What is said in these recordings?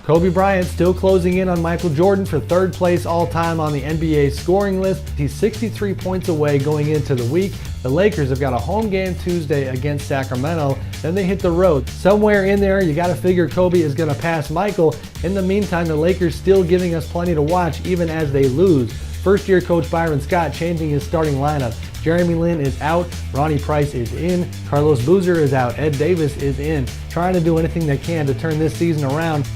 Kobe Bryant still closing in on Michael Jordan for third place all-time on the NBA scoring list. He's 63 points away going into the week. The Lakers have got a home game Tuesday against Sacramento. Then they hit the road. Somewhere in there, you got to figure Kobe is going to pass Michael. In the meantime, the Lakers still giving us plenty to watch even as they lose. First-year coach Byron Scott changing his starting lineup. Jeremy Lin is out, Ronnie Price is in, Carlos Boozer is out, Ed Davis is in, trying to do anything they can to turn this season around.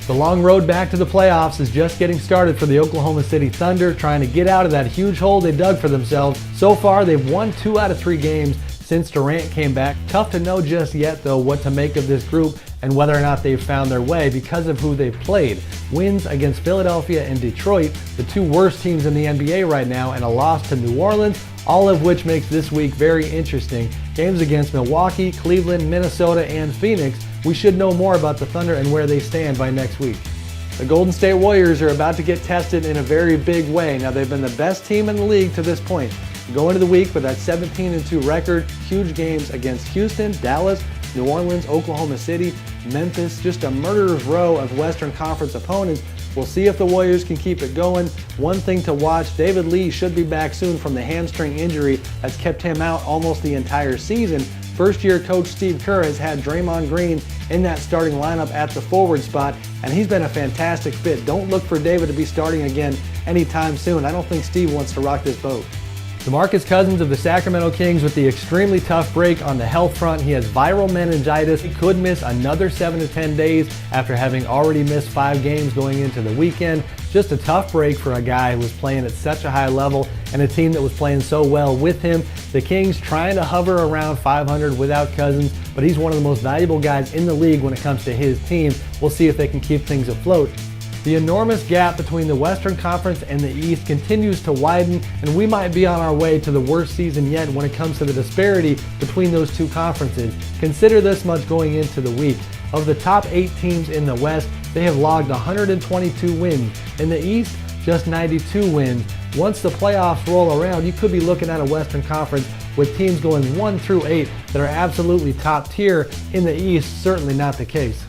The long road back to the playoffs is just getting started for the Oklahoma City Thunder, trying to get out of that huge hole they dug for themselves. So far, they've won 2 out of 3 games since Durant came back. Tough to know just yet, though, what to make of this group and whether or not they've found their way because of who they've played. Wins against Philadelphia and Detroit, the 2 worst teams in the NBA right now, and a loss to New Orleans, all of which makes this week very interesting. Games against Milwaukee, Cleveland, Minnesota, and Phoenix. We should know more about the Thunder and where they stand by next week. The Golden State Warriors are about to get tested in a very big way. Now, they've been the best team in the league to this point. Go into the week with that 17-2 record, huge games against Houston, Dallas, New Orleans, Oklahoma City, Memphis, just a murderer's row of Western Conference opponents. We'll see if the Warriors can keep it going. One thing to watch, David Lee should be back soon from the hamstring injury that's kept him out almost the entire season. First-year coach Steve Kerr has had Draymond Green in that starting lineup at the forward spot, and he's been a fantastic fit. Don't look for David to be starting again anytime soon. I don't think Steve wants to rock this boat. DeMarcus Cousins of the Sacramento Kings with the extremely tough break on the health front. He has viral meningitis. He could miss another 7 to 10 days after having already missed 5 games going into the weekend. Just a tough break for a guy who was playing at such a high level and a team that was playing so well with him. The Kings trying to hover around 500 without Cousins, but he's one of the most valuable guys in the league when it comes to his team. We'll see if they can keep things afloat. The enormous gap between the Western Conference and the East continues to widen, and we might be on our way to the worst season yet when it comes to the disparity between those 2 conferences. Consider this much going into the week. Of the top 8 teams in the West, they have logged 122 wins. In the East, just 92 wins. Once the playoffs roll around, you could be looking at a Western Conference with teams going 1 through 8 that are absolutely top tier. In the East, certainly not the case.